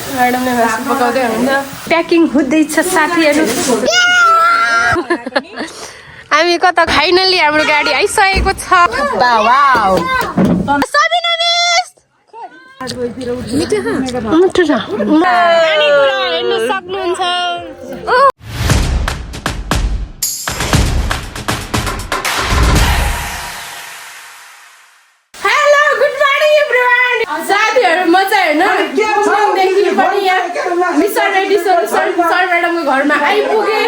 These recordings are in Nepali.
म्याडमले मासु पकाउँदै हुनुहुन्छ प्याकिङ हुँदैछ साथीहरू हामी कता फाइनली हाम्रो गाडी आइसकेको छ वाउ सबिना मिस मिठो छ हेर्न सक्नुहुन्छ घरमा आइपुगे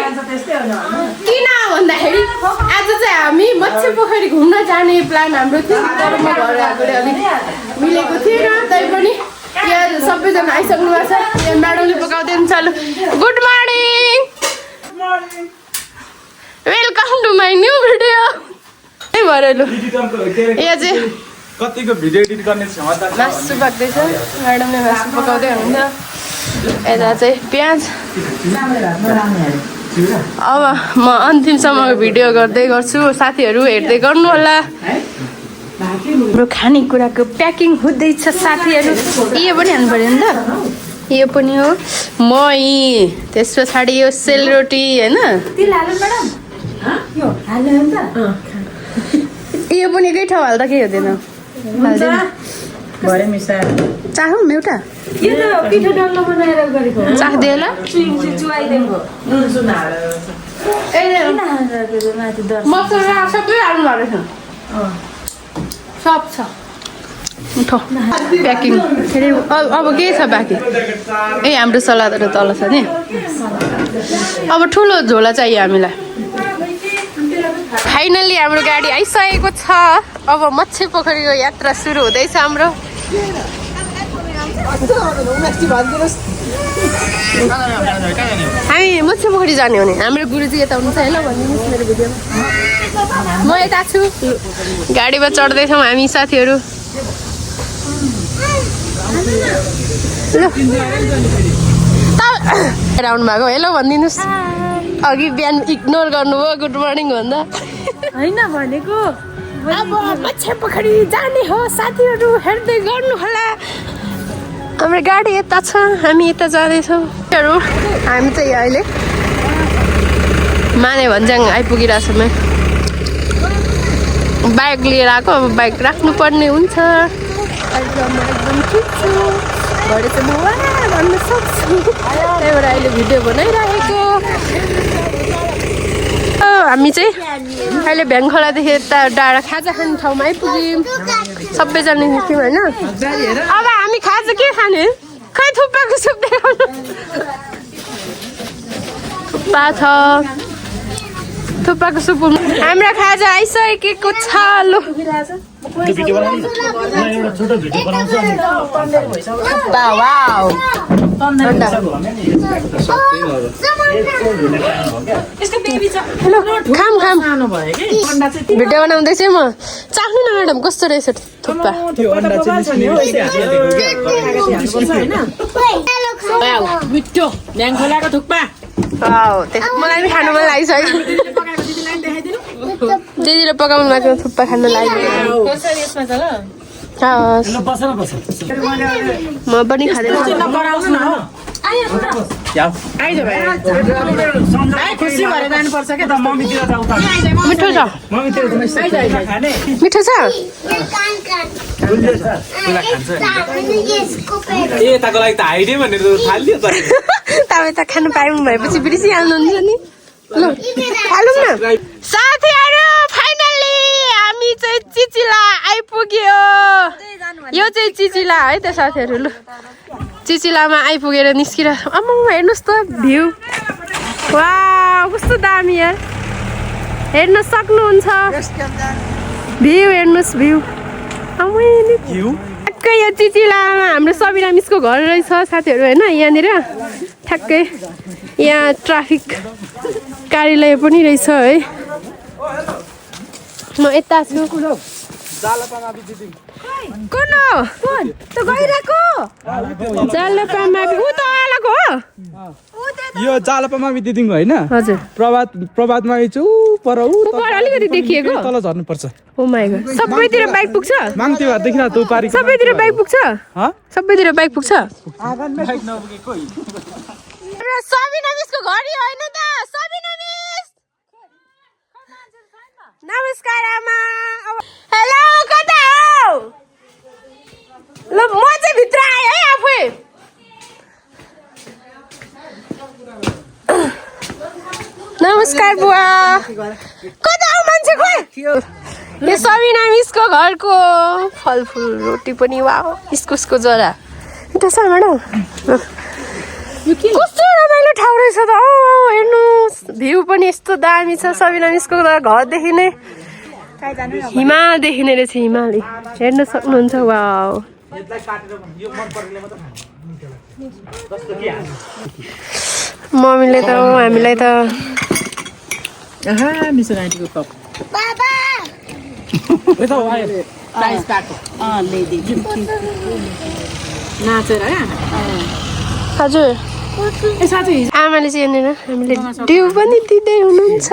किन भन्दाखेरि आज चाहिँ हामी मत्स्य पोखरी घुम्न जाने प्लान हाम्रो थियो तर म घर आएकोले अलिक मिलेको थिएन तैपनि यहाँ सबैजना आइसक्नु भएको छ यहाँ म्याडमले पकाउँदै चालु good morning welcome to my new video है भरेलु यहाँ चाहिँ कतिको भिडियो एडिट गर्ने क्षमता छ मासु पाक्दैछ म्याडमले मासु पकाउँदै हुनुहुन्छ यता चाहिँ प्याज अब म अन्तिमसम्मको भिडियो गर्दै गर्छु साथीहरू हेर्दै गर्नु होला हाम्रो खानेकुराको प्याकिङ हुँदैछ साथीहरू यो पनि हाल्नु पऱ्यो नि त यो पनि हो मही त्यस पछाडि यो सेलरोटी होइन यो पनि एकै ठाउँ हाल्दा केही हुँदैन चाहौँ एउटा चाख्दैन मसला सबै हाल्नु भएको रहेछ सब छ प्याकिङ फेरि अब के छ बाँकी ए हाम्रो सलादहरू तल छ नि अब ठुलो झोला चाहियो हामीलाई फाइनली हाम्रो गाडी आइसकेको छ अब मत्स्य पोखरीको यात्रा सुरु हुँदैछ हाम्रो हामी मत्स्य पोखरी जाने हो नि हाम्रो गुरुजी यता हुनुहुन्छ होइन भनिदिनुहोस् मेरो भिडियोमा म यता छु गाडीमा चढ्दैछौँ हामी साथीहरू आउनु भएको हेलो भनिदिनुहोस् अघि बिहान इग्नोर गर्नुभयो गुड मर्निङ भन्दा होइन भनेको अब मत्स्य पोखरी जाने हो साथीहरू हेर्दै गर्नु होला हाम्रो गाडी यता छ हामी यता जाँदैछौँ हामी चाहिँ अहिले माने भन्ज्याङ आइपुगिरहेछौँ बाइक लिएर आएको अब बाइक राख्नुपर्ने हुन्छ एकदम ठिक छु भरे चाहिँ म वा भन्न सक्छु त्यही भएर अहिले भिडियो बनाइरहेको हामी चाहिँ अहिले भ्याङखोलादेखि यता डाँडा खाजा खाने ठाउँमा आइपुग्यौँ सबैजना निस्क्यौँ होइन अब हामी खाजा के खाने खै थुक्पाको सुप देखाउनु थुक्पा छ थुक्पाको सुप हाम्रो खाजा आइसकेको छ लु भिडियो बनाउँदैछु म चाख्नु न म्याडम कस्तो रहेछ थुक्पा मिठो भ्याङखोलाको थुक्पा मलाई पनि खानु मन लागिसक्यो दिदीले पकाउनु भएको थुक्पा खानु लाग्यो म पनि खाँदैन मिठो छ मिठो छ तपाईँ त खानु पाउनु भएपछि बिर्सिहाल्नुहुन्छ नि ल हालौँ न साथीहरू फाइनल्ली हामी चाहिँ चिचिला आइपुग्यो यो चाहिँ चिचिला है त साथीहरू लु चिचिलामा आइपुगेर निस्किरहेको आम्मा हेर्नुहोस् त भ्यू वा कस्तो दामी यार हेर्न सक्नुहुन्छ भ्यू हेर्नुहोस् भ्यू ठ्याक्कै यो चिचिलामा हाम्रो सबिना मिसको घर रहेछ साथीहरू होइन यहाँनिर ठ्याक्कै यहाँ ट्राफिक कार्यालय पनि रहेछ है म यता छु कुन हो त गइरहेको जालपामा उ त अलग हो यो जालपामा बितिदिङको होइन हजुर प्रभातमा छु पर पर अलिकति देखिएको तल झर्नु पर्छ ओ माय गॉड सबैतिर बाइक पुग्छ माङ्ती भएर देखिन तँ पारी सबैतिर बाइक पुग्छ सबैतिर बाइक पुग्छ बाइक नपुगेको सबिना मिसको घर यो हैन त सबिना मिस नमस्कार आमा हेलो कता हो ल म चाहिँ भित्र आए है आफै नमस्कार बुवा कता हो मान्छे खोइ यो सबिना मिसको घरको फलफुल रोटी पनि वाह इस्कुसको जरा एउटा छ म्याडम कस्तो रमाइलो ठाउँ रहेछ त हेर्नुहोस् भ्यू पनि यस्तो दामी छ सबिना मिसको घरदेखि नै हिमाल देखिने रहेछ हिमाली हेर्न सक्नुहुन्छ वाउ मम्मीले त हामीलाई त मिसो आन्टीको कप प्राइस काटो नाचेर हजुर ए साँच्चै आमाले चाहिँ हेर्दैन हामीले ड्यु पनि दिँदै हुनुहुन्छ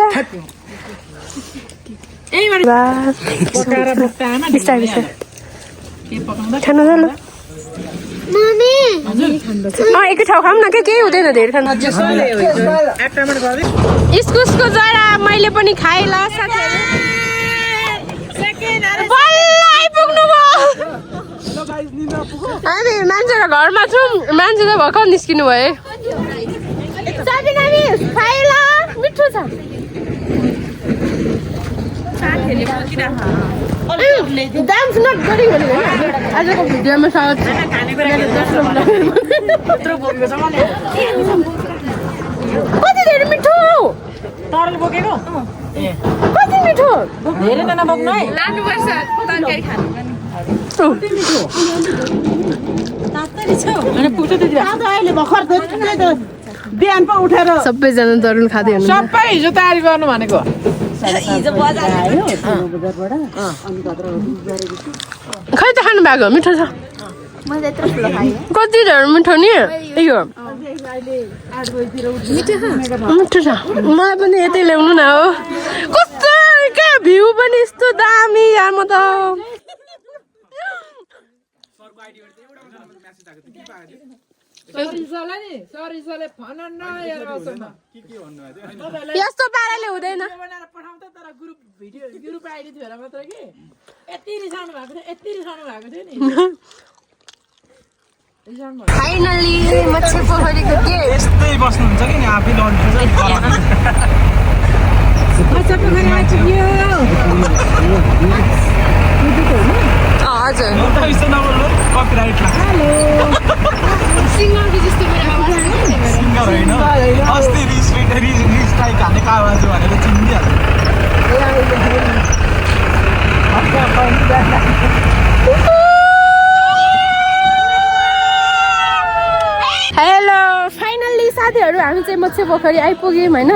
पकाएर बोक्दा आमा बिस्तारै बिस्तारै के पकाउँदा खानु ल एकै ठाउँ खाऊँ न केही हुँदैन धेरै खानु इस्कुसको जरा मैले पनि खाएँ ल हामी मान्छेको घरमा छौँ मान्छे त भर्खर निस्किनु भयो मिठो छ डान्स नट गरी आजको भिडियोमा स्वागत कति धेरै मिठो तरले बोकेको कति मिठो धेरै त नबोक्नु है लानुपर्छ तरकारी खानु अनि पुग्छ त्यति अहिले भर्खर बिहान पो उठेर सबैजना तरुल खाँदै हुनुहुन्छ सबै हिजो तयारी गर्नु भनेको खै त खानु भएको मिठो छ कति धेरै मिठो नि यो मिठो छ मलाई पनि यतै ल्याउनु न हो कस्तो क्या भ्यू पनि यस्तो दामी यार म त यस्तो पाराले हुँदैन फाइनली मच्छी पोखरीको गेट यस्तै बस्नुहुन्छ कि नि आफै हजुर सिङ्गरको जस्तो मेरो आवाज सिङ्गर होइन अस्ति रिस टाइप हानेको आवाज भनेर चिनिदिइहाल्छ हेलो फाइनल्ली साथीहरू हामी चाहिँ मच्छी पोखरी आइपुग्यौँ होइन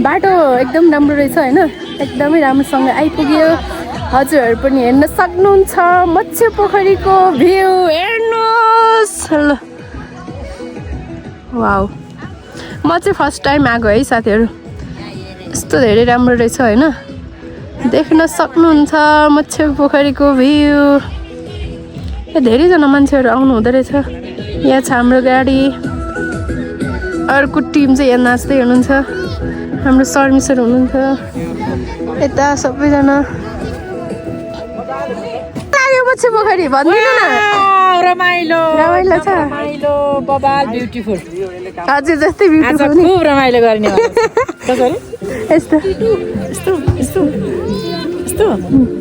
बाटो एकदम राम्रो रहेछ होइन एकदमै राम्रोसँग आइपुग्यो हजुरहरू पनि हेर्न सक्नुहुन्छ मच्छी पोखरीको भ्यू हेर्नुहोस् ल वाउ म चाहिँ फर्स्ट टाइम आएको है साथीहरू यस्तो धेरै राम्रो रहेछ होइन देख्न सक्नुहुन्छ मच्छी पोखरीको भ्यू धेरैजना मान्छेहरू आउनु हुँदो रहेछ यहाँ छ हाम्रो गाडी अर्को टिम चाहिँ यहाँ नाच्दै हुनुहुन्छ हाम्रो सर्मिसहरू हुनुहुन्छ यता सबैजना मच्छी पोखरी भनिदिनु न रमाइलो रमाइलो छ रमाइलो बबाल ब्युटिफुल हजुर जस्तै ब्युटिफुल खुब रमाइलो गर्ने कसरी यस्तो यस्तो यस्तो यस्तो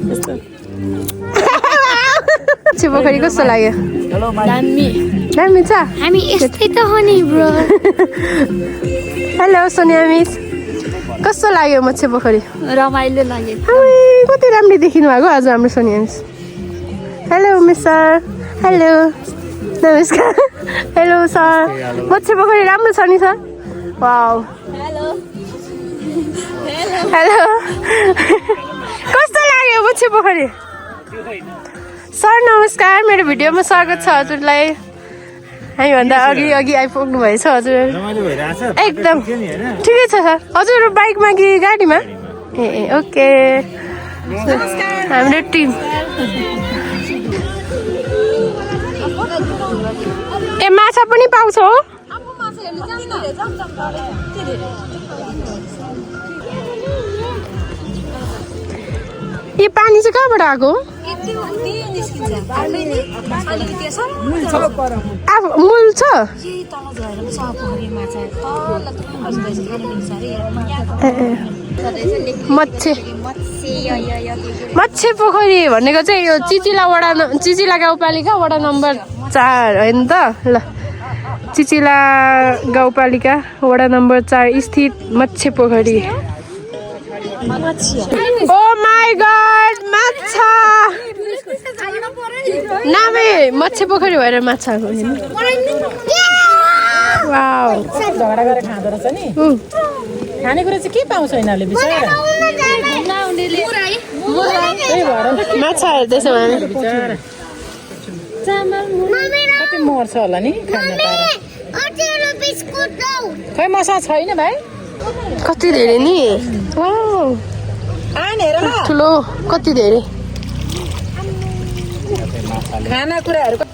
यस्तो मच्छी पोखरी कस्तो लाग्यो दामी दामी छ हामी यस्तै त हो नि ब्रो हेलो सोनिया मिस कस्तो लाग्यो मच्छी पोखरी रमाइलो लाग्यो कति राम्रो देखिनु भएको आज हाम्रो Sonia miss hello miss sir hello नमस्कार हेलो सर मच्छी पोखरी राम्रो छ नि सर वाउ हेलो कस्तो लाग्यो मच्छी पोखरी सर नमस्कार मेरो भिडियोमा स्वागत छ हजुरलाई हामीभन्दा अघि आइपुग्नु भएछ हजुर रमाइलो भइरहेछ एकदम ठिकै नि हैन ठिकै छ सर हजुर बाइकमा कि गाडीमा ए ओके हाम्रो टिम ए माछा पनि पाउँछ हो यो पानी चाहिँ कहाँबाट आएको मूल छ मच्छे पोखरी भनेको चाहिँ यो चिचिला गाउँपालिका वडा नम्बर 4 होइन त ल चिचिला गाउँपालिका वडा नम्बर 4 स्थित मच्छे पोखरी ओ माई गॉड माछा नामै मच्छे पोखरी भएर माछा वाउ झगडा गरेर खाँदो रहेछ नि खानेकुरा चाहिँ के पाउँछ यिनीहरूले बिचरा माछा हेर्दैछ भने कति मर्छ होला नि खाना खै मसा छैन भाइ कति धेरै नि ठुलो कति धेरै खानाकुराहरूको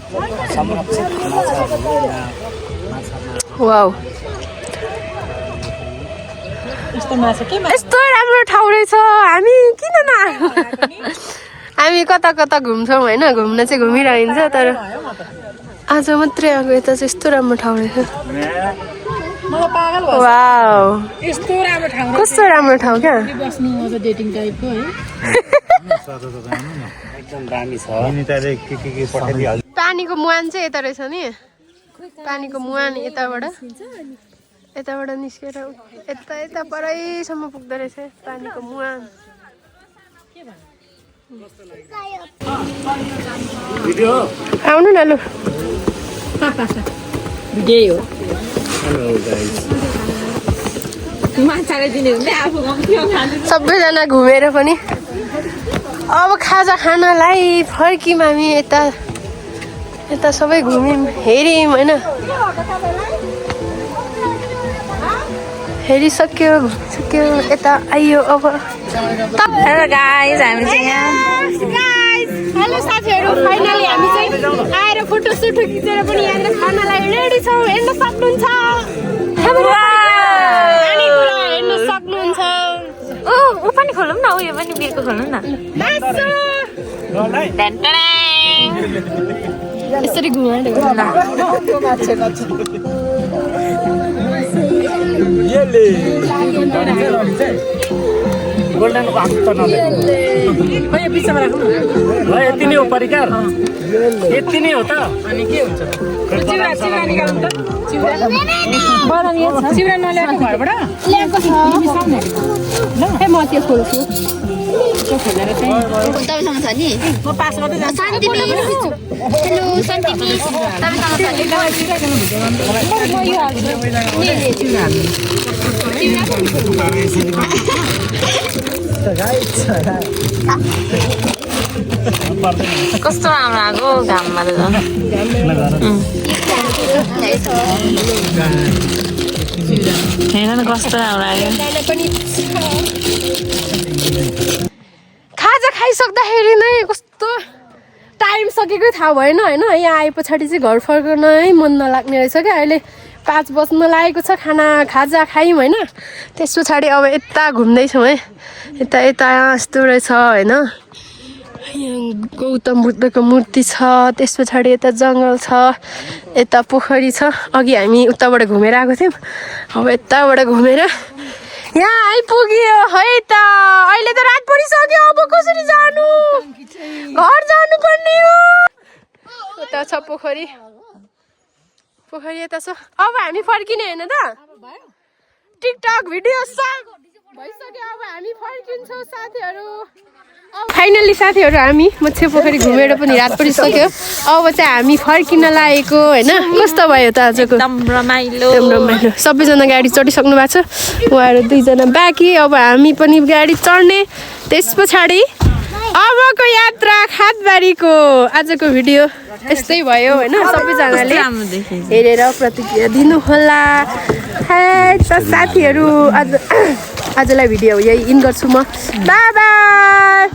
वाउ यस्तो राम्रो ठाउँ रहेछ हामी किन हामी कता कता घुम्छौँ होइन घुम्न चाहिँ घुमिरहन्छ तर आज मात्रै आएको यता चाहिँ यस्तो राम्रो ठाउँ रहेछ वाउ यस्तो राम्रो ठाउँ कस्तो राम्रो ठाउँ क्या बस्नु अझ डेटिङ टाइपको है एकदम दामी छ निताले के पठाइदिहाल्छ पानीको मुहान चाहिँ यता रहेछ नि पानीको मुहान यताबाट निस्केर यता परैसम्म पुग्दो रहेछ पानीको मुहान आउनु न लु यही हो सबैजना घुमेर पनि अब खाजा खानलाई फर्क्यौँ हामी यता सबै घुम्यौँ हेऱ्यौँ होइन हेरिसक्यो घुमिसक्यो यता आइयो अब हेलो गाइस हामी चाहिँ यहाँ हेलो साथीहरू फाइनली हामी चाहिँ आएर फोटो सुटो खिचेर पनि यहाँनिर खानालाई रेडी छौँ हेर्न सक्नुहुन्छ हेर्न सक्नुहुन्छ ऊ पनि खोलौँ न उयो पनि बिर्को खोल्नु न यसरी घुमाएर गोल्डनको हात त नदेख्नु बिचमा राख्नु यति नै हो परिकार यति नै हो त अनि के हुन्छ चिउरा निकाल्नु त चिउरा नल्याएको घरबाट ल्याएको छ म त्यो खोल्छु खोलेर चाहिँ तपाईँसँग छ नि म पास गर्दै जान्छु हेलो शान्ति मिस कस्तो राम्रो आएको घाममा त हेर न कस्तो राम्रो आयो खाजा खाइसक्दाखेरि नै कस्तो टाइम सकेकै थाहा भएन होइन यहाँ आए पछाडि चाहिँ घर फर्कनै मन नलाग्ने रहेछ क्या अहिले 5 बज्न लागेको छ खाजा खायौँ होइन त्यस पछाडि अब यता घुम्दैछौँ है यता यस्तो रहेछ होइन यहाँ गौतम बुद्धको मूर्ति छ त्यस पछाडि यता जङ्गल छ यता पोखरी छ अघि हामी उताबाट घुमेर आएको थियौँ अब यताबाट घुमेर यहाँ आइपुग्यो है त अहिले त रात परिसक्यो अब कसरी जानु घर जानु पर्ने हो यता छ पोखरी यता छ अब हामी फर्किने होइन त टिकटक भिडियो भइसक्यो अब हामी फर्किन्छौँ साथीहरू फाइनली साथीहरू हामी मच्छे पोखरी घुमेर पनि रात परिसक्यो अब चाहिँ हामी फर्किन लागेको होइन कस्तो भयो त आजको एकदम रमाइलो सबैजना गाडी चढिसक्नु भएको छ उहाँहरू 2 जना बाँकी अब हामी पनि गाडी चढ्ने त्यस पछाडि अबको यात्रा खातबारीको आजको भिडियो यस्तै भयो होइन सबैजनाले हेरेर प्रतिक्रिया दिनुहोला साथीहरू आजलाई भिडियो यही इन गर्छु म बाई बाई